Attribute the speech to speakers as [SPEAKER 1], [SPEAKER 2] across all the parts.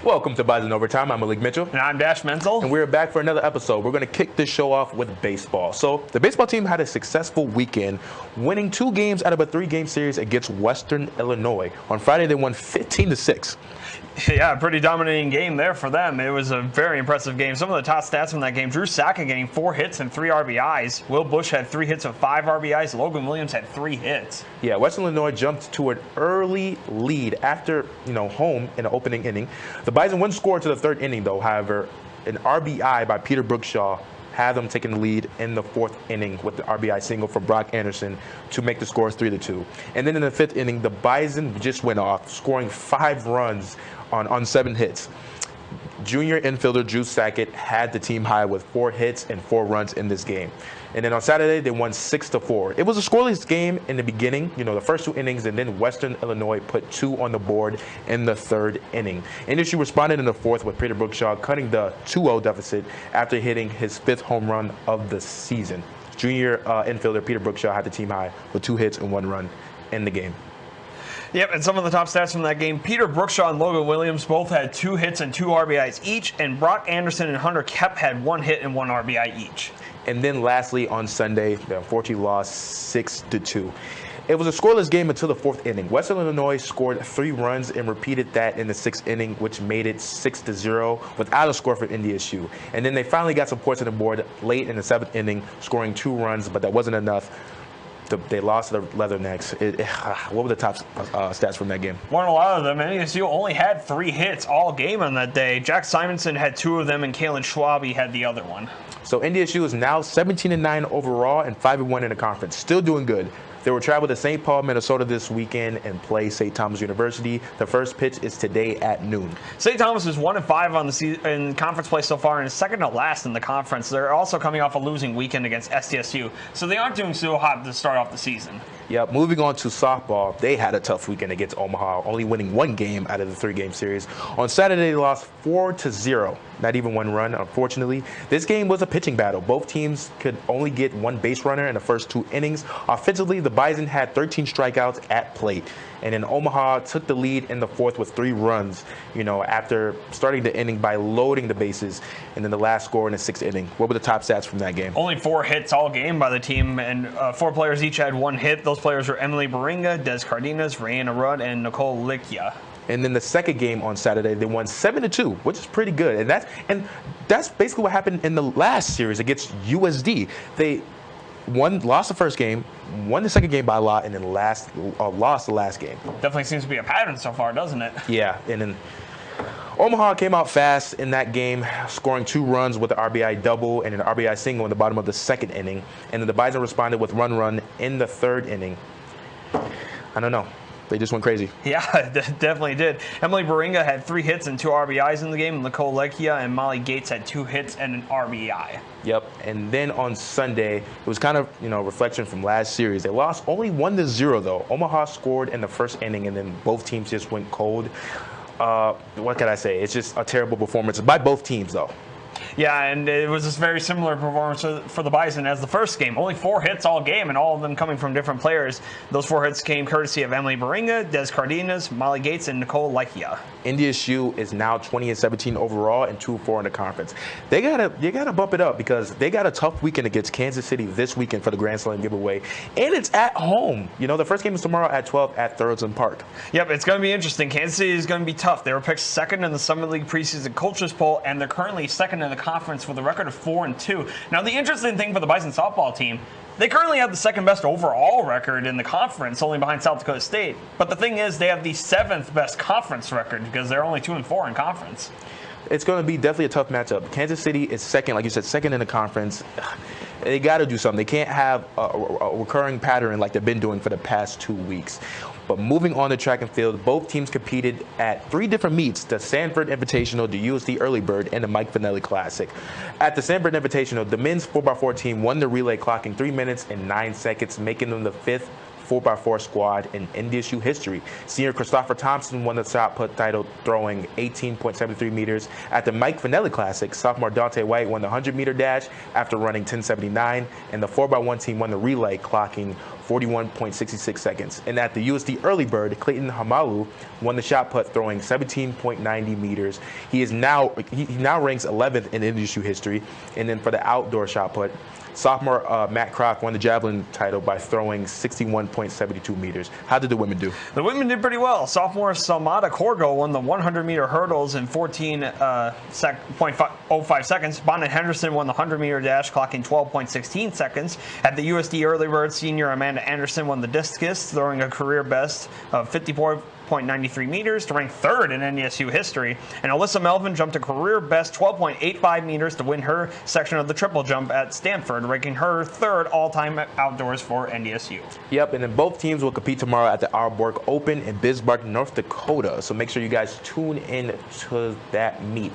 [SPEAKER 1] Welcome to Bison Overtime. I'm Malik Mitchell.
[SPEAKER 2] And I'm Mentzel.
[SPEAKER 1] And we're back for another episode. We're going to kick this show off with baseball. So the baseball team had a successful weekend, winning 2 games out of a 3-game series against Western Illinois. On Friday, they won 15-6.
[SPEAKER 2] Yeah, pretty dominating game there for them. It was a very impressive game. Some of the top stats from that game: Drew Sackett getting 4 hits and 3 RBIs. Will Bush had 3 hits and 5 RBIs. Logan Williams had 3 hits.
[SPEAKER 1] Yeah, Western Illinois jumped to an early lead after, home in the opening inning. The Bison wouldn't score to the 3rd inning, though. However, an RBI by Peter Brookshaw had them taking the lead in the 4th inning with the RBI single from Brock Anderson to make the score 3-2. And then in the 5th inning, the Bison just went off, scoring 5 runs on 7 hits. Junior infielder Drew Sackett had the team high with 4 hits and 4 runs in this game. And then on Saturday, they won 6-4. It was a scoreless game in the beginning, the first 2 innings, and then Western Illinois put 2 on the board in the 3rd inning. Industry responded in the 4th with Peter Brookshaw cutting the 2-0 deficit after hitting his 5th home run of the season. Junior infielder Peter Brookshaw had the team high with 2 hits and 1 run in the game.
[SPEAKER 2] Yep, and some of the top stats from that game: Peter Brookshaw and Logan Williams both had 2 hits and 2 RBIs each, and Brock Anderson and Hunter Kep had 1 hit and 1 RBI each.
[SPEAKER 1] And then lastly, on Sunday, they unfortunately lost 6-2. It was a scoreless game until the 4th inning. Western Illinois scored 3 runs and repeated that in the 6th inning, which made it 6-0 without a score for NDSU. And then they finally got some points on the board late in the 7th inning, scoring 2 runs, but that wasn't enough. They lost to the Leathernecks. What were the top stats from that game?
[SPEAKER 2] Won a lot of them. NDSU only had 3 hits all game on that day. Jack Simonson had 2 of them, and Kalen Schwabe had the other one.
[SPEAKER 1] So NDSU is now 17-9 overall and 5-1 in the conference. Still doing good. They will travel to St. Paul, Minnesota this weekend and play St. Thomas University. The first pitch is today at noon.
[SPEAKER 2] St. Thomas is 1-5 on the season in conference play so far and is second to last in the conference. They're also coming off a losing weekend against SDSU, so they aren't doing so hot to start off the season.
[SPEAKER 1] Yep, moving on to softball, they had a tough weekend against Omaha, only winning 1 game out of the 3-game series. On Saturday, they lost 4-0, not even 1 run, unfortunately. This game was a pitching battle. Both teams could only get 1 base runner in the first 2 innings. Offensively, the Bison had 13 strikeouts at plate. And then Omaha took the lead in the 4th with 3 runs, after starting the inning by loading the bases. And then the last score in the 6th inning. What were the top stats from that game?
[SPEAKER 2] Only 4 hits all game by the team, and 4 players each had 1 hit. Those players were Emily Baringa, Des Cardenas, Rayanna Rudd, and Nicole Likia.
[SPEAKER 1] And then the second game on Saturday, they won 7-2, which is pretty good. And that's basically what happened in the last series against USD. They lost the first game, won the second game by a lot, and then lost the last game.
[SPEAKER 2] Definitely seems to be a pattern so far, doesn't it?
[SPEAKER 1] Yeah, and then Omaha came out fast in that game, scoring 2 runs with an RBI double and an RBI single in the bottom of the 2nd inning. And then the Bison responded with run in the 3rd inning. I don't know. They just went crazy.
[SPEAKER 2] Yeah, definitely did. Emily Baringa had 3 hits and 2 RBIs in the game. Nicole Likia and Molly Gates had 2 hits and an RBI.
[SPEAKER 1] Yep. And then on Sunday, it was kind of, reflection from last series. They lost only 1-0, though. Omaha scored in the 1st inning, and then both teams just went cold. What can I say? It's just a terrible performance by both teams, though.
[SPEAKER 2] Yeah, and it was a very similar performance for the Bison as the first game. Only 4 hits all game, and all of them coming from different players. Those 4 hits came courtesy of Emily Baringa, Des Cardenas, Molly Gates, and Nicole Likia.
[SPEAKER 1] NDSU is now 20-17 overall and 2-4 in the conference. You gotta bump it up because they got a tough weekend against Kansas City this weekend for the Grand Slam giveaway, and it's at home. The first game is tomorrow at 12 at Thurston Park.
[SPEAKER 2] Yep, it's going to be interesting. Kansas City is going to be tough. They were picked 2nd in the Summer League preseason coaches poll, and they're currently 2nd in the conference with a record of 4-2. Now, the interesting thing for the Bison softball team, they currently have the 2nd best overall record in the conference, only behind South Dakota State. But the thing is, they have the 7th best conference record because they're only 2-4 in conference.
[SPEAKER 1] It's going to be definitely a tough matchup. Kansas City is 2nd, like you said, 2nd in the conference. They got to do something. They can't have a recurring pattern like they've been doing for the past 2 weeks. But moving on to track and field, both teams competed at 3 different meets: the Sanford Invitational, the USD Early Bird, and the Mike Finelli Classic. At the Sanford Invitational, the men's 4x4 team won the relay, clocking 3 minutes and 9 seconds, making them the 5th 4x4 squad in NDSU history. Senior Christopher Thompson won the shot put title, throwing 18.73 meters. At the Mike Finelli Classic, sophomore Dante White won the 100-meter dash after running 10.79, and the 4x1 team won the relay, clocking 41.66 seconds. And at the USD Early Bird, Clayton Hamalu won the shot put, throwing 17.90 meters. He now ranks 11th in industry history. And then for the outdoor shot put, sophomore Matt Croft won the javelin title by throwing 61.72 meters. How did the women do?
[SPEAKER 2] The women did pretty well. Sophomore Salmata Corgo won the 100-meter hurdles in 14.05 seconds. Bonnet Henderson won the 100-meter dash, clocking 12.16 seconds. At the USD Early Bird, senior Amanda Anderson won the discus, throwing a career best of 54.93 meters to rank third in NDSU history. And Alyssa Melvin jumped a career best 12.85 meters to win her section of the triple jump at Stanford, ranking her third all-time outdoors for NDSU.
[SPEAKER 1] Yep, and then both teams will compete tomorrow at the Arborg Open in Bismarck, North Dakota. So make sure you guys tune in to that meet.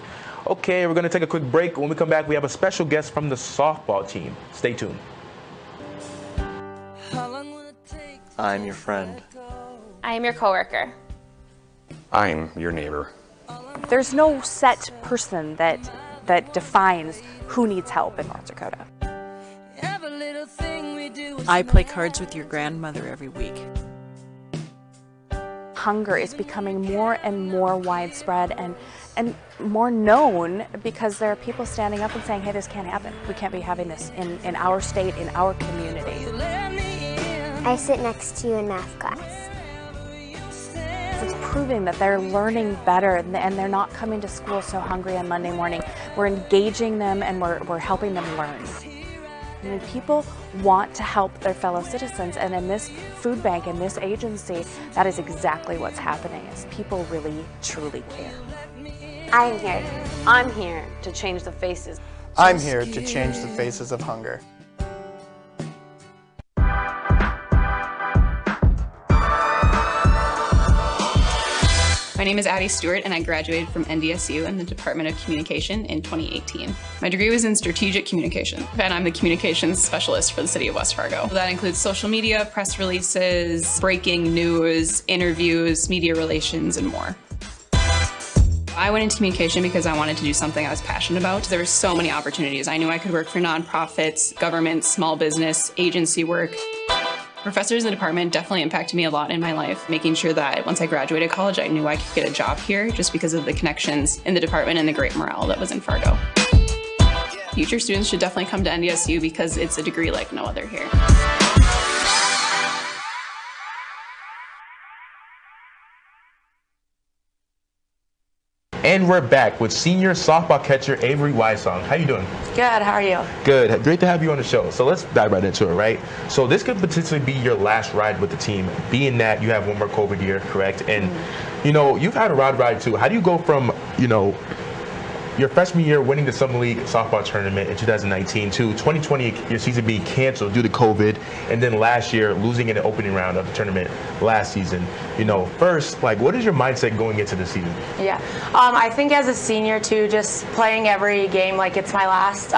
[SPEAKER 1] Okay, we're going to take a quick break. When we come back, we have a special guest from the softball team. Stay tuned.
[SPEAKER 3] I'm your friend.
[SPEAKER 4] I am your coworker.
[SPEAKER 5] I'm your neighbor.
[SPEAKER 6] There's no set person that defines who needs help in North Dakota.
[SPEAKER 7] I play cards with your grandmother every week.
[SPEAKER 6] Hunger is becoming more and more widespread and more known because there are people standing up and saying, hey, this can't happen. We can't be having this in our state, in our community.
[SPEAKER 8] I sit next to you in math class.
[SPEAKER 6] It's proving that they're learning better and they're not coming to school so hungry on Monday morning. We're engaging them and we're helping them learn. I mean, people want to help their fellow citizens, and in this food bank, in this agency, that is exactly what's happening, is people really, truly care.
[SPEAKER 8] I'm here.
[SPEAKER 9] I'm here to change the faces.
[SPEAKER 10] I'm here to change the faces of hunger.
[SPEAKER 11] My name is Addie Stewart, and I graduated from NDSU in the Department of Communication in 2018. My degree was in strategic communication, and I'm the communications specialist for the city of West Fargo. That includes social media, press releases, breaking news, interviews, media relations, and more. I went into communication because I wanted to do something I was passionate about. There were so many opportunities. I knew I could work for nonprofits, government, small business, agency work. Professors in the department definitely impacted me a lot in my life, making sure that once I graduated college, I knew I could get a job here just because of the connections in the department and the great morale that was in Fargo. Future students should definitely come to NDSU because it's a degree like no other here.
[SPEAKER 1] And we're back with senior softball catcher Avery Wysong. How you doing?
[SPEAKER 9] Good, how are you?
[SPEAKER 1] Good. Great to have you on the show. So let's dive right into it, right? So this could potentially be your last ride with the team, being that you have one more COVID year, correct? And, you know, you've had a ride too. How do you go from, you know, your freshman year winning the Summer League softball tournament in 2019 to 2020, your season being canceled due to COVID, and then last year losing in the opening round of the tournament last season? You know, first, like, what is your mindset going into the season?
[SPEAKER 9] Yeah, I think as a senior too, just playing every game like it's my last.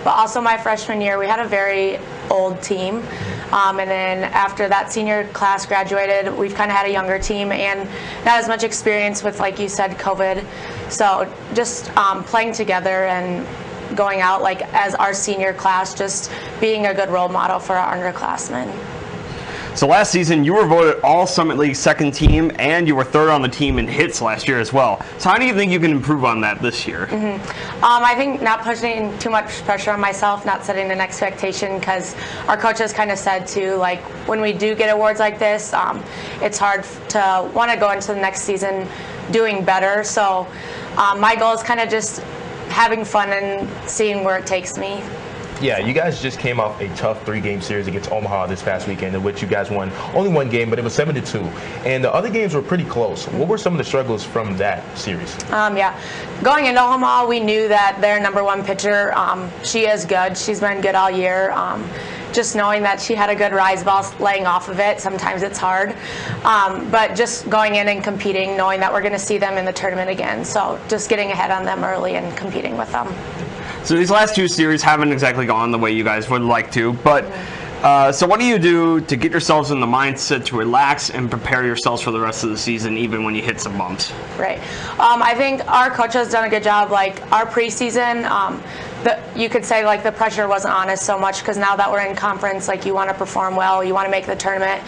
[SPEAKER 9] But also my freshman year, we had a very old team. And then after that senior class graduated, we've kind of had a younger team and not as much experience with, like you said, COVID. So just playing together and going out like as our senior class, just being a good role model for our underclassmen.
[SPEAKER 2] So last season, you were voted All Summit League second team, and you were third on the team in hits last year as well. So how do you think you can improve on that this year?
[SPEAKER 9] I think not pushing too much pressure on myself, not setting an expectation, because our coaches kind of said too, like when we do get awards like this, it's hard to want to go into the next season doing better. So my goal is kind of just having fun and seeing where it takes me.
[SPEAKER 1] Yeah, you guys just came off a tough 3-game series against Omaha this past weekend, in which you guys won only one game, but it was 7-2. And the other games were pretty close. What were some of the struggles from that series?
[SPEAKER 9] Yeah, going into Omaha, we knew that their #1 pitcher, she is good. She's been good all year. Just knowing that she had a good rise ball, laying off of it, sometimes it's hard. But just going in and competing, knowing that we're going to see them in the tournament again. So just getting ahead on them early and competing with them.
[SPEAKER 2] So these last two series haven't exactly gone the way you guys would like to, but so what do you do to get yourselves in the mindset to relax and prepare yourselves for the rest of the season, even when you hit some bumps?
[SPEAKER 9] Right. I think our coach has done a good job. Like our preseason, you could say like the pressure wasn't on us so much, because now that we're in conference, like you want to perform well, you want to make the tournament.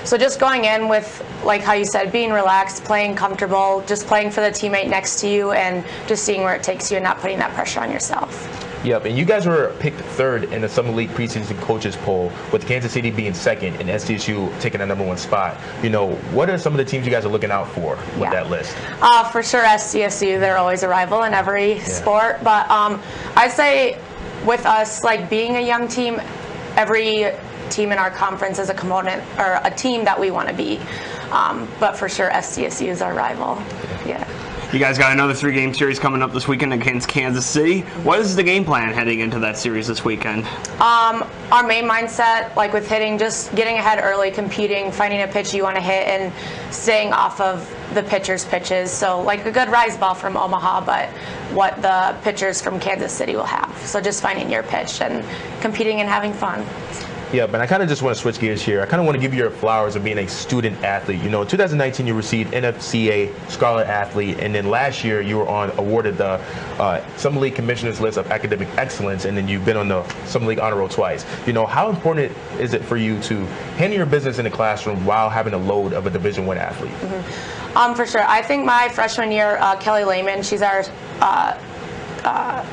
[SPEAKER 9] So just going in with, like how you said, being relaxed, playing comfortable, just playing for the teammate next to you, and just seeing where it takes you and not putting that pressure on yourself.
[SPEAKER 1] Yep, and you guys were picked third in the Summer League preseason coaches poll, with Kansas City being second and SDSU taking the #1 spot. You know, what are some of the teams you guys are looking out for with that list?
[SPEAKER 9] For sure, SDSU, they're always a rival in every sport. But I'd say with us, like being a young team, every team in our conference is a component or a team that we want to be. But for sure, SDSU is our rival. Yeah.
[SPEAKER 2] You guys got another 3-game series coming up this weekend against Kansas City. What is the game plan heading into that series this weekend?
[SPEAKER 9] Our main mindset, like with hitting, just getting ahead early, competing, finding a pitch you want to hit, and staying off of the pitcher's pitches. So like a good rise ball from Omaha, but what the pitchers from Kansas City will have. So just finding your pitch and competing and having fun.
[SPEAKER 1] Yeah, but I kind of just want to switch gears here. I kind of want to give you your flowers of being a student athlete. You know, in 2019, you received NFCA Scarlet Athlete, and then last year you were awarded the Summer League Commissioner's List of Academic Excellence, and then you've been on the Summer League Honor Roll twice. You know, how important is it for you to handle your business in the classroom while having a load of a Division I athlete?
[SPEAKER 9] For sure. I think my freshman year, Kelly Lehman, she's our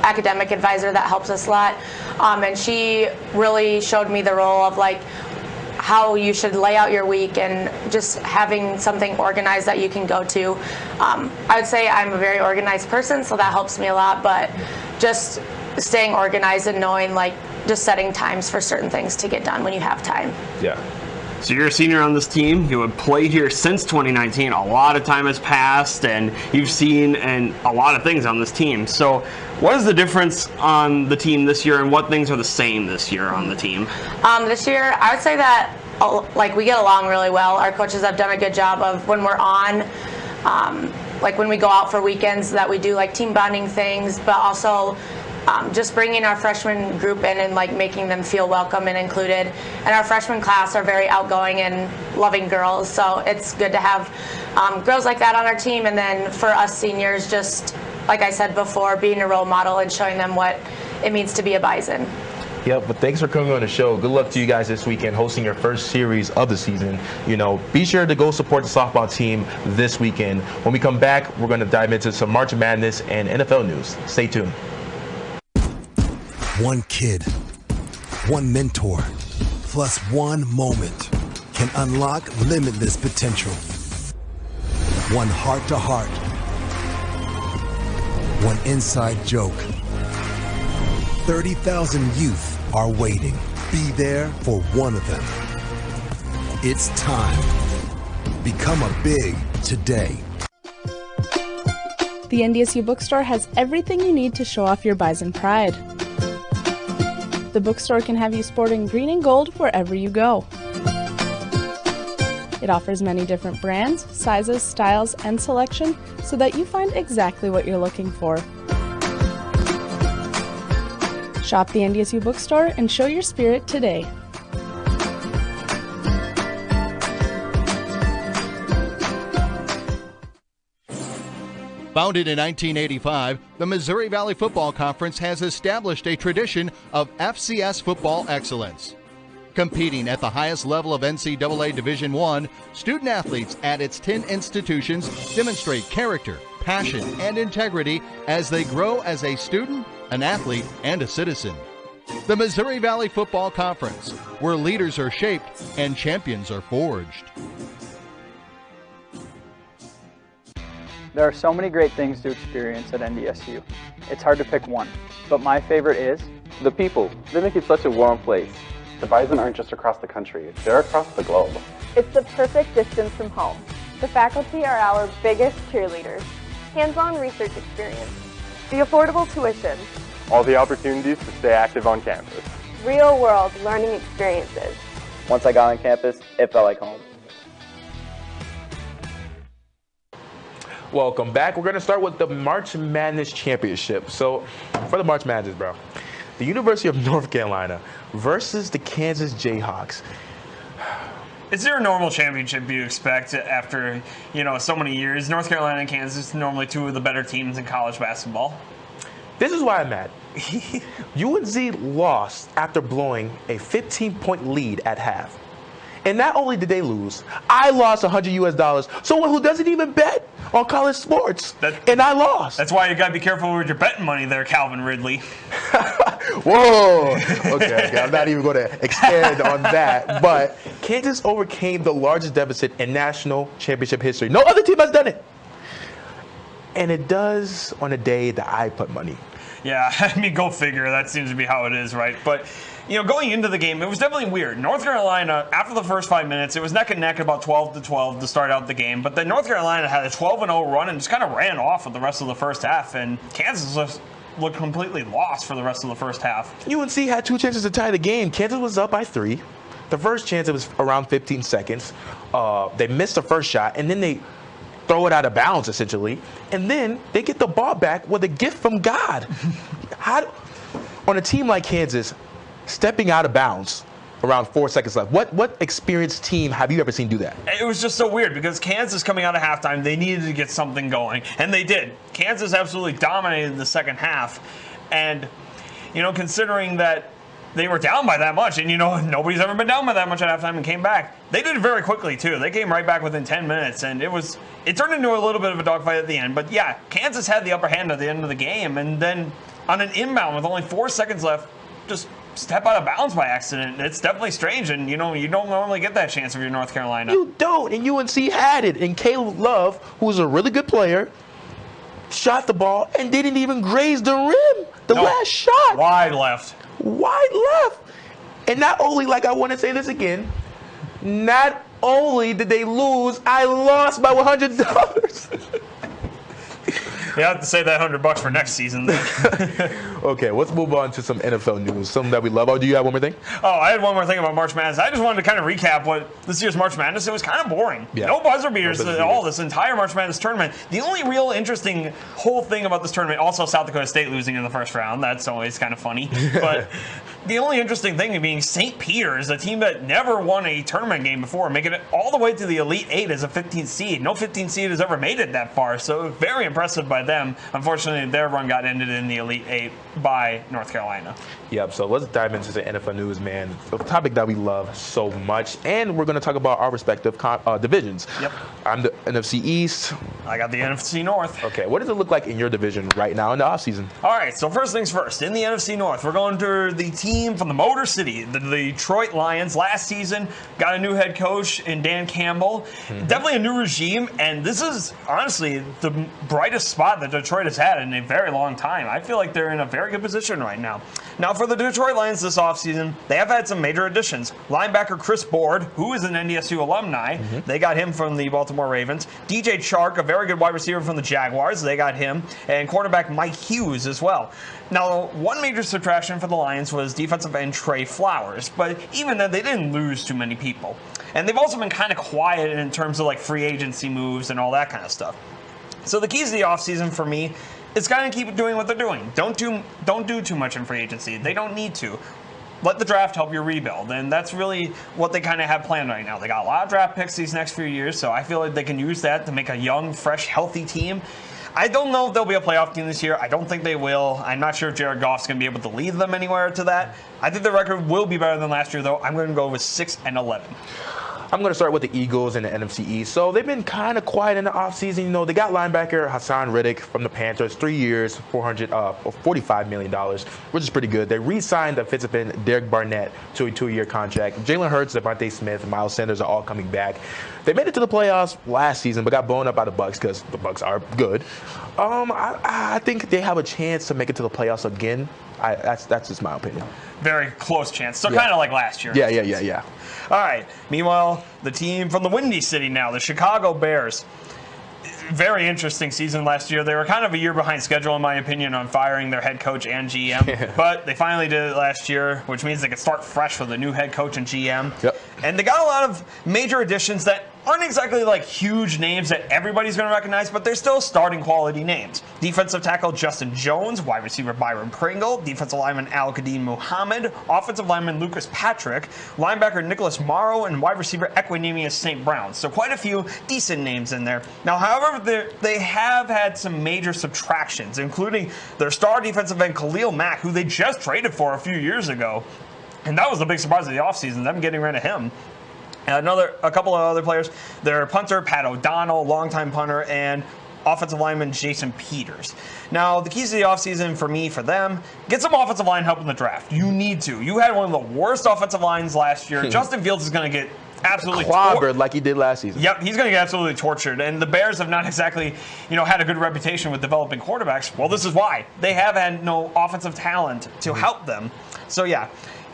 [SPEAKER 9] academic advisor that helps us a lot, and she really showed me the role of like how you should lay out your week and just having something organized that you can go to. I would say I'm a very organized person, so that helps me a lot, but just staying organized and knowing, like, just setting times for certain things to get done when you have time.
[SPEAKER 1] Yeah.
[SPEAKER 2] So you're a senior on this team. You have played here since 2019. A lot of time has passed, and you've seen a lot of things on this team. So what is the difference on the team this year, and what things are the same this year on the team?
[SPEAKER 9] This year, I would say that like we get along really well. Our coaches have done a good job of when we're on, like when we go out for weekends, that we do like team bonding things, but also just bringing our freshman group in and like making them feel welcome and included. And our freshman class are very outgoing and loving girls, so it's good to have girls like that on our team. And then for us seniors, just like I said before, being a role model and showing them what it means to be a Bison.
[SPEAKER 1] Yep, but thanks for coming on the show. Good luck to you guys this weekend hosting your first series of the season. You know, be sure to go support the softball team this weekend. When we come back, we're going to dive into some March Madness and NFL news. Stay tuned.
[SPEAKER 12] One kid, one mentor, plus one moment can unlock limitless potential. One heart-to-heart, one inside joke. 30,000 youth are waiting. Be there for one of them. It's time. Become a big today.
[SPEAKER 13] The NDSU bookstore has everything you need to show off your Bison pride. The bookstore can have you sporting green and gold wherever you go. It offers many different brands, sizes, styles, and selection so that you find exactly what you're looking for. Shop the NDSU bookstore and show your spirit today.
[SPEAKER 14] Founded in 1985, the Missouri Valley Football Conference has established a tradition of FCS football excellence. Competing at the highest level of NCAA Division I, student athletes at its 10 institutions demonstrate character, passion, and integrity as they grow as a student, an athlete, and a citizen. The Missouri Valley Football Conference, where leaders are shaped and champions are forged.
[SPEAKER 15] There are so many great things to experience at NDSU. It's hard to pick one, but my favorite is
[SPEAKER 16] the people. They make it such a warm place. The Bison aren't just across the country, they're across the globe.
[SPEAKER 17] It's the perfect distance from home. The faculty are our biggest cheerleaders. Hands-on research experience. The affordable tuition.
[SPEAKER 16] All the opportunities to stay active on campus.
[SPEAKER 17] Real-world learning experiences.
[SPEAKER 15] Once I got on campus, it felt like home.
[SPEAKER 1] Welcome back. We're going to start with the March Madness Championship. So, for the March Madness, bro, the University of North Carolina versus the Kansas Jayhawks.
[SPEAKER 2] Is there a normal championship you expect after, so many years? North Carolina and Kansas, normally two of the better teams in college basketball.
[SPEAKER 1] This is why I'm mad. UNC lost after blowing a 15-point lead at half. And not only did they lose, I lost $100 US. Someone who doesn't even bet on college sports, and I lost.
[SPEAKER 2] That's why you got to be careful with your betting money there, Calvin Ridley.
[SPEAKER 1] Whoa. Okay, I'm not even going to extend on that. But Kansas overcame the largest deficit in national championship history. No other team has done it. And it does on a day that I put money.
[SPEAKER 2] Yeah, I mean, go figure. That seems to be how it is, right? But, you know, going into the game, it was definitely weird. North Carolina, after the first 5 minutes, it was neck and neck about 12-12 to start out the game. But then North Carolina had a 12-0 run and just kind of ran off with the rest of the first half. And Kansas just looked completely lost for the rest of the first half.
[SPEAKER 1] UNC had 2 chances to tie the game. Kansas was up by 3. The first chance, it was around 15 seconds. They missed the first shot, and then they throw it out of bounds, essentially. And then they get the ball back with a gift from God. On a team like Kansas, stepping out of bounds around 4 seconds left, what experienced team have you ever seen do that?
[SPEAKER 2] It was just so weird because Kansas coming out of halftime, they needed to get something going, and they did. Kansas absolutely dominated the second half. And, you know, considering that they were down by that much, and, you know, nobody's ever been down by that much at halftime and came back. They did it very quickly, too. They came right back within 10 minutes, and it turned into a little bit of a dogfight at the end. But, yeah, Kansas had the upper hand at the end of the game, and then on an inbound with only 4 seconds left, just step out of bounds by accident. It's definitely strange, and, you know, you don't normally get that chance if you're North Carolina.
[SPEAKER 1] You don't, and UNC had it. And Caleb Love, who's a really good player, shot the ball and didn't even graze the rim. The last shot.
[SPEAKER 2] Wide left.
[SPEAKER 1] Wide left. And not only, like, I want to say this again, not only did they lose, I lost by $100.
[SPEAKER 2] You have to save that $100 for next season then.
[SPEAKER 1] Okay, let's move on to some NFL news, something that we love. Oh, do you have one more thing?
[SPEAKER 2] Oh, I had one more thing about March Madness. I just wanted to kind of recap what this year's March Madness. It was kind of boring. Yeah. No buzzer beaters at all this entire March Madness tournament. The only real interesting whole thing about this tournament, also South Dakota State losing in the first round. That's always kind of funny. But the only interesting thing being St. Peter's, a team that never won a tournament game before, making it all the way to the Elite 8 as a 15th seed. No 15th seed has ever made it that far, so very impressive by them. Unfortunately, their run got ended in the Elite 8 by North Carolina.
[SPEAKER 1] Yep, so let's dive into the NFL news, man. A topic that we love so much, and we're going to talk about our respective divisions.
[SPEAKER 2] Yep.
[SPEAKER 1] I'm the NFC East.
[SPEAKER 2] I got the NFC North.
[SPEAKER 1] Okay, what does it look like in your division right now in the offseason?
[SPEAKER 2] All right, so first things first. In the NFC North, we're going to the team from the Motor City, the Detroit Lions. Last season, got a new head coach in Dan Campbell. Definitely a new regime, and this is honestly the brightest spot that Detroit has had in a very long time. I feel like they're in a very good position right now. Now, for the Detroit Lions this offseason, they have had some major additions. Linebacker Chris Board, who is an NDSU alumni, they got him from the Baltimore Ravens. DJ Chark, a very good wide receiver from the Jaguars, they got him. And quarterback Mike Hughes as well. Now, one major subtraction for the Lions was defensive end Trey Flowers, but even then, they didn't lose too many people. And they've also been kind of quiet in terms of like free agency moves and all that kind of stuff. So the keys to the offseason for me is kind of keep doing what they're doing. Don't do too much in free agency. They don't need to. Let the draft help you rebuild, and that's really what they kind of have planned right now. They got a lot of draft picks these next few years, so I feel like they can use that to make a young, fresh, healthy team. I don't know if they'll be a playoff team this year. I don't think they will. I'm not sure if Jared Goff's going to be able to lead them anywhere to that. I think the record will be better than last year, though. I'm going to go with 6-11.
[SPEAKER 1] I'm going to start with the Eagles and the NFC East. So they've been kind of quiet in the offseason. You know, they got linebacker Hassan Riddick from the Panthers, 3 years, $45 million, which is pretty good. They re-signed defensive end Derek Barnett to a 2-year contract. Jalen Hurts, Devontae Smith, and Miles Sanders are all coming back. They made it to the playoffs last season, but got blown up by the Bucs because the Bucs are good. I think they have a chance to make it to the playoffs again. That's just my opinion.
[SPEAKER 2] Very close chance. So kind of like last year.
[SPEAKER 1] Yeah.
[SPEAKER 2] All right. Meanwhile, the team from the Windy City now, the Chicago Bears. Very interesting season last year. They were kind of a year behind schedule, in my opinion, on firing their head coach and GM. But they finally did it last year, which means they could start fresh with a new head coach and GM.
[SPEAKER 1] Yep.
[SPEAKER 2] And they got a lot of major additions that aren't exactly like huge names that everybody's going to recognize, but they're still starting quality names. Defensive tackle Justin Jones, wide receiver Byron Pringle, defensive lineman Al-Qadim Muhammad, offensive lineman Lucas Patrick, linebacker Nicholas Morrow, and wide receiver Equinemius St. Brown. So quite a few decent names in there. Now, however, they have had some major subtractions, including their star defensive end Khalil Mack, who they just traded for a few years ago. And that was the big surprise of the offseason, them getting rid of him. And a couple of other players, their punter, Pat O'Donnell, longtime punter, and offensive lineman Jason Peters. Now, the keys to the offseason for them, get some offensive line help in the draft. You need to. You had one of the worst offensive lines last year. Justin Fields is going to get absolutely
[SPEAKER 1] clobbered like he did last season.
[SPEAKER 2] Yep, he's going to get absolutely tortured. And the Bears have not exactly, had a good reputation with developing quarterbacks. Well, this is why. They have had no offensive talent to help them. So, yeah,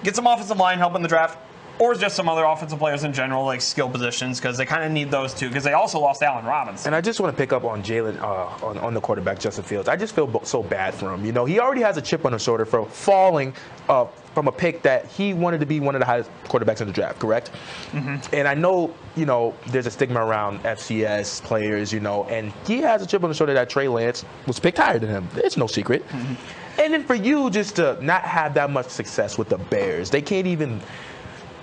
[SPEAKER 2] get some offensive line help in the draft. Or just some other offensive players in general, like skill positions, because they kind of need those too, because they also lost Allen Robinson.
[SPEAKER 1] And I just want to pick up on Jalen, on the quarterback, Justin Fields. I just feel so bad for him. He already has a chip on his shoulder for falling from a pick that he wanted to be one of the highest quarterbacks in the draft, correct? Mm-hmm. And I know, there's a stigma around FCS players, and he has a chip on his shoulder that Trey Lance was picked higher than him. It's no secret. Mm-hmm. And then for you just to not have that much success with the Bears, they can't even...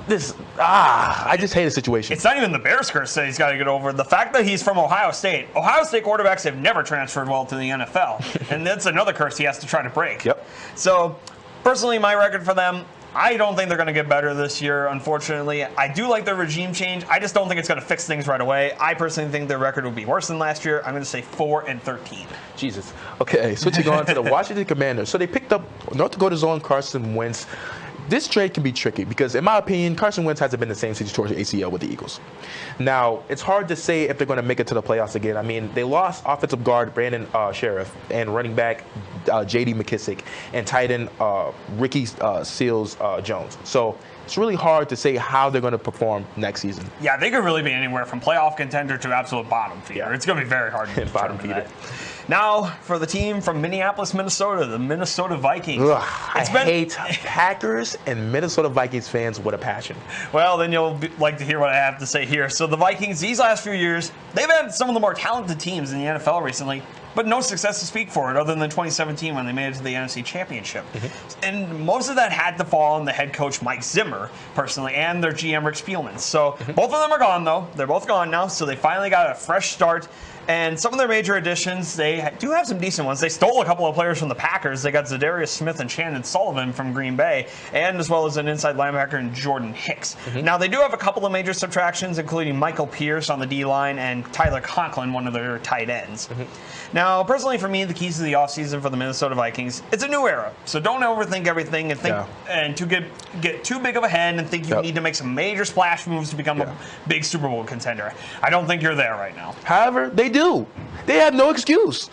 [SPEAKER 1] I just hate the situation.
[SPEAKER 2] It's not even the Bears curse that he's got to get over. The fact that he's from Ohio State. Ohio State quarterbacks have never transferred well to the NFL. And that's another curse he has to try to break.
[SPEAKER 1] Yep.
[SPEAKER 2] So, personally, my record for them, I don't think they're going to get better this year, unfortunately. I do like their regime change. I just don't think it's going to fix things right away. I personally think their record will be worse than last year. I'm going to say 4-13.
[SPEAKER 1] Jesus. Okay, switching on to the Washington Commanders. So they picked up North Dakota's own Carson Wentz. This trade can be tricky because, in my opinion, Carson Wentz hasn't been the same since he tore his ACL with the Eagles. Now, it's hard to say if they're going to make it to the playoffs again. I mean, they lost offensive guard Brandon Sheriff and running back J.D. McKissick and tight end Ricky Seals-Jones. So it's really hard to say how they're going to perform next season.
[SPEAKER 2] Yeah, they could really be anywhere from playoff contender to absolute bottom feeder. Yeah. It's going to be very hard to
[SPEAKER 1] bottom feeder.
[SPEAKER 2] That. Now, for the team from Minneapolis, Minnesota, the Minnesota Vikings.
[SPEAKER 1] Ugh, I hate Packers and Minnesota Vikings fans with a passion.
[SPEAKER 2] Well, then you'll like to hear what I have to say here. So the Vikings, these last few years, they've had some of the more talented teams in the NFL recently, but no success to speak for it other than 2017 when they made it to the NFC Championship. Mm-hmm. And most of that had to fall on the head coach Mike Zimmer, personally, and their GM Rick Spielman. So both of them are gone, though. They're both gone now, so they finally got a fresh start. And some of their major additions, they do have some decent ones. They stole a couple of players from the Packers. They got Zadarius Smith and Shannon Sullivan from Green Bay, and as well as an inside linebacker in Jordan Hicks. Mm-hmm. Now, they do have a couple of major subtractions, including Michael Pierce on the D-line and Tyler Conklin, one of their tight ends. Mm-hmm. Now, personally for me, the keys to the offseason for the Minnesota Vikings, it's a new era. So don't overthink everything and and to get too big of a head and think you need to make some major splash moves to become a big Super Bowl contender. I don't think you're there right now.
[SPEAKER 1] However, they do. They have no excuse.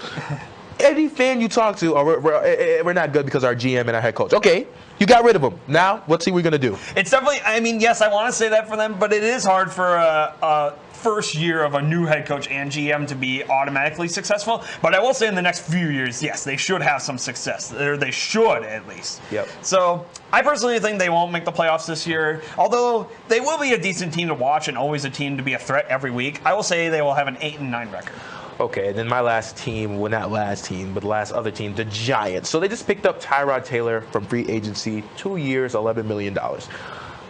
[SPEAKER 1] Any fan you talk to, we're not good because our GM and our head coach. Okay, you got rid of them. Now, what's what we're going to do?
[SPEAKER 2] It's definitely, I mean, yes, I want to say that for them, but it is hard for a first year of a new head coach and GM to be automatically successful. But I will say in the next few years, yes, they should have some success. Or they should, at least.
[SPEAKER 1] Yep.
[SPEAKER 2] So I personally think they won't make the playoffs this year, although they will be a decent team to watch and always a team to be a threat every week. I will say they will have an 8-9 record.
[SPEAKER 1] Okay, then my last team, well, not last team, but the last other team, the Giants. So they just picked up Tyrod Taylor from free agency, 2 years, $11 million.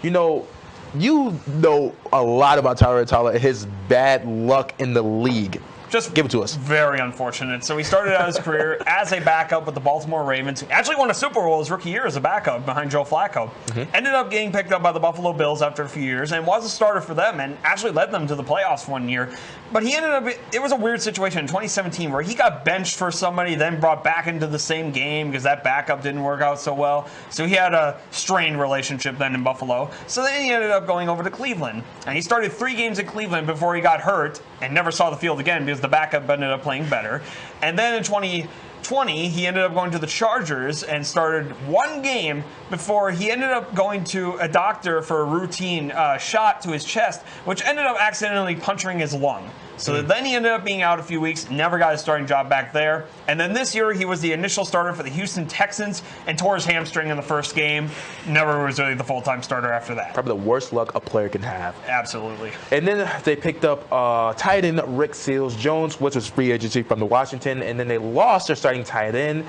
[SPEAKER 1] You know a lot about Tyrod Taylor and his bad luck in the league.
[SPEAKER 2] Just
[SPEAKER 1] give it to us.
[SPEAKER 2] Very unfortunate. So he started out his career as a backup with the Baltimore Ravens. He actually won a Super Bowl his rookie year as a backup behind Joe Flacco. Mm-hmm. Ended up getting picked up by the Buffalo Bills after a few years and was a starter for them and actually led them to the playoffs one year. But he ended up, it was a weird situation in 2017 where he got benched for somebody, then brought back into the same game because that backup didn't work out so well. So he had a strained relationship then in Buffalo. So then he ended up going over to Cleveland. And he started 3 games in Cleveland before he got hurt and never saw the field again because the backup ended up playing better. And then in 2020, he ended up going to the Chargers and started 1 game before he ended up going to a doctor for a routine shot to his chest, which ended up accidentally puncturing his lung. So then he ended up being out a few weeks, never got his starting job back there. And then this year, he was the initial starter for the Houston Texans and tore his hamstring in the first game. Never was really the full-time starter after that.
[SPEAKER 1] Probably the worst luck a player can have.
[SPEAKER 2] Absolutely.
[SPEAKER 1] And then they picked up tight end Rick Seals-Jones, which was free agency from the Washington, and then they lost their starting tight end,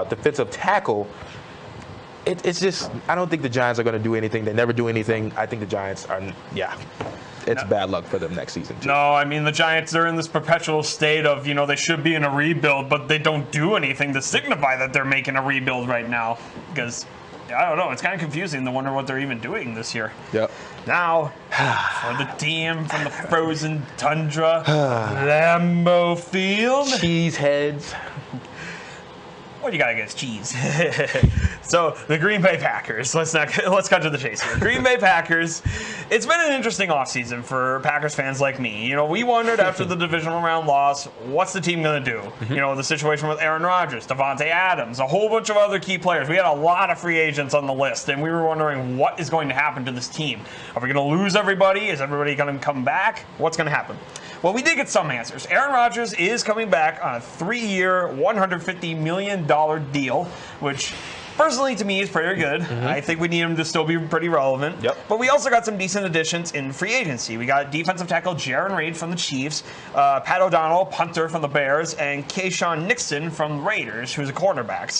[SPEAKER 1] defensive tackle. It's just, I don't think the Giants are going to do anything. They never do anything. I think the Giants are, it's bad luck for them next season, too.
[SPEAKER 2] No, I mean, the Giants are in this perpetual state of, they should be in a rebuild, but they don't do anything to signify that they're making a rebuild right now. Because, I don't know, it's kind of confusing to wonder what they're even doing this year.
[SPEAKER 1] Yep.
[SPEAKER 2] Now, for the team from the frozen tundra, Lambeau Field.
[SPEAKER 1] Cheeseheads.
[SPEAKER 2] What do you got against cheese? So the Green Bay Packers. Let's cut to the chase here. Green Bay Packers. It's been an interesting offseason for Packers fans like me. We wondered after the divisional round loss, what's the team going to do? The situation with Aaron Rodgers, Davante Adams, a whole bunch of other key players. We had a lot of free agents on the list, and we were wondering what is going to happen to this team. Are we going to lose everybody? Is everybody going to come back? What's going to happen? Well, we did get some answers. Aaron Rodgers is coming back on a 3-year, $150 million deal, which personally to me is pretty good. I think we need him to still be pretty relevant.
[SPEAKER 1] Yep.
[SPEAKER 2] But we also got some decent additions in free agency. We got defensive tackle Jaron Reed from the Chiefs, Pat O'Donnell, punter from the Bears, and Keyshawn Nixon from the Raiders, who's a cornerback.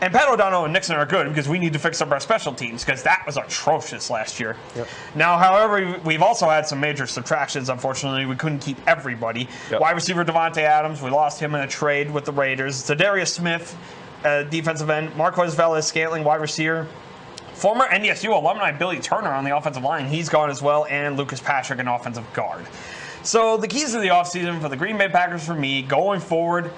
[SPEAKER 2] And Pat O'Donnell and Nixon are good because we need to fix up our special teams because that was atrocious last year.
[SPEAKER 1] Yep.
[SPEAKER 2] Now, however, we've also had some major subtractions. Unfortunately, we couldn't keep everybody.
[SPEAKER 1] Yep.
[SPEAKER 2] Wide receiver Davante Adams, we lost him in a trade with the Raiders. Zadarius Smith, defensive end, Marquez Valdes-Scantling, wide receiver. Former NDSU alumni Billy Turner on the offensive line, he's gone as well, and Lucas Patrick, an offensive guard. So the keys to the offseason for the Green Bay Packers for me, going forward,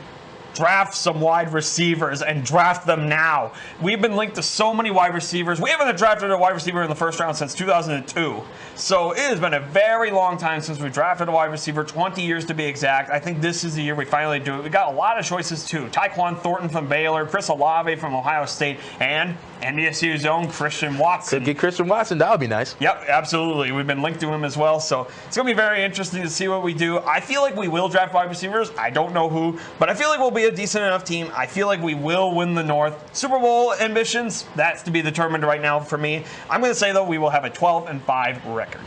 [SPEAKER 2] draft some wide receivers and draft them now. We've been linked to so many wide receivers. We haven't drafted a wide receiver in the first round since 2002. So it has been a very long time since we drafted a wide receiver, 20 years to be exact. I think this is the year we finally do it. We got a lot of choices too. Tyquan Thornton from Baylor, Chris Olave from Ohio State, and NDSU's own Christian Watson.
[SPEAKER 1] Could get Christian Watson. That would be nice.
[SPEAKER 2] Yep, absolutely. We've been linked to him as well. So it's going to be very interesting to see what we do. I feel like we will draft wide receivers. I don't know who, but I feel like we'll be a decent enough team. I feel like we will win the North. Super Bowl ambitions, that's to be determined right now for me. I'm going to say, though, we will have a 12-5 record.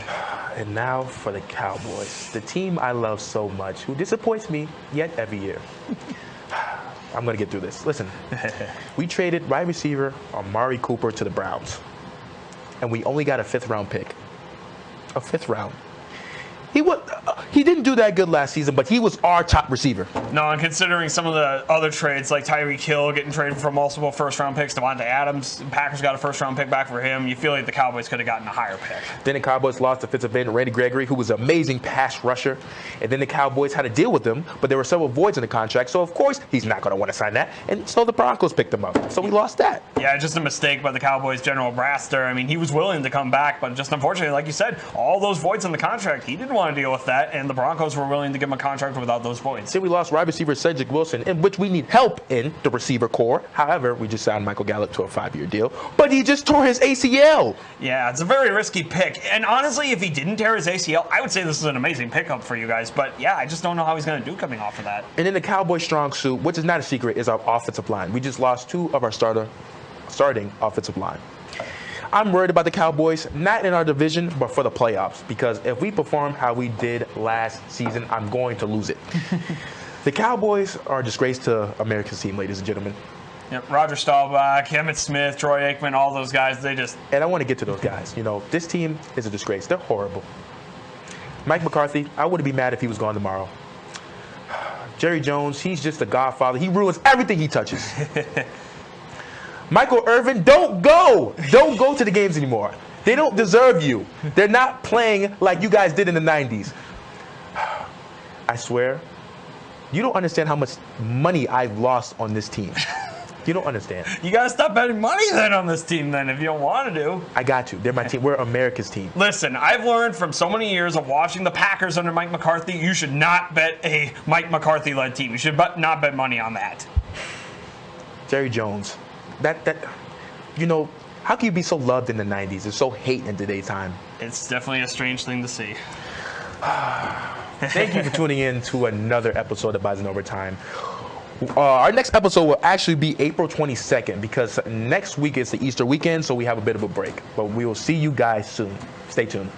[SPEAKER 1] And now for the Cowboys, the team I love so much, who disappoints me yet every year. I'm going to get through this. Listen, we traded wide receiver Amari Cooper to the Browns, and we only got a 5th-round pick. A 5th round. He didn't do that good last season, but he was our top receiver.
[SPEAKER 2] No, and considering some of the other trades, like Tyreek Hill getting traded for multiple first-round picks, Davante Adams, Packers got a first-round pick back for him, you feel like the Cowboys could have gotten a higher pick.
[SPEAKER 1] Then the Cowboys lost defensive end Randy Gregory, who was an amazing pass rusher. And then the Cowboys had to deal with him, but there were several voids in the contract, so of course he's not going to want to sign that. And so the Broncos picked him up. So we lost that.
[SPEAKER 2] Yeah, just a mistake by the Cowboys' General Braster. I mean, he was willing to come back, but just unfortunately, like you said, all those voids in the contract, he didn't want to deal with that, and the Broncos were willing to give him a contract without those voids.
[SPEAKER 1] Then we lost wide receiver Cedric Wilson, in which we need help in the receiver core. However, we just signed Michael Gallup to a 5-year deal, but he just tore his ACL.
[SPEAKER 2] Yeah, it's a very risky pick. And honestly, if he didn't tear his ACL, I would say this is an amazing pickup for you guys. But yeah, I just don't know how he's going to do coming off of that.
[SPEAKER 1] And then the Cowboys' strong suit, which is not a secret, is our offensive line. We just lost 2 of our starting offensive line. I'm worried about the Cowboys, not in our division, but for the playoffs. Because if we perform how we did last season, I'm going to lose it. The Cowboys are a disgrace to America's team, ladies and gentlemen.
[SPEAKER 2] Yep, Roger Staubach, Emmitt Smith, Troy Aikman, all those guys, they just...
[SPEAKER 1] And I want to get to those guys. This team is a disgrace. They're horrible. Mike McCarthy, I wouldn't be mad if he was gone tomorrow. Jerry Jones, he's just a godfather. He ruins everything he touches. Michael Irvin, don't go. Don't go to the games anymore. They don't deserve you. They're not playing like you guys did in the 90s. I swear, you don't understand how much money I've lost on this team. You don't understand.
[SPEAKER 2] You got to stop betting money then on this team then if you don't want to do.
[SPEAKER 1] I got to. They're my team. We're America's team.
[SPEAKER 2] Listen, I've learned from so many years of watching the Packers under Mike McCarthy, you should not bet a Mike McCarthy-led team. You should not bet money on that.
[SPEAKER 1] Jerry Jones. How can you be so loved in the 90s and so hate in today's time?
[SPEAKER 2] It's definitely a strange thing to see.
[SPEAKER 1] Thank you for tuning in to another episode of Bison Overtime. Our next episode will actually be April 22nd because next week is the Easter weekend, so we have a bit of a break. But we will see you guys soon. Stay tuned.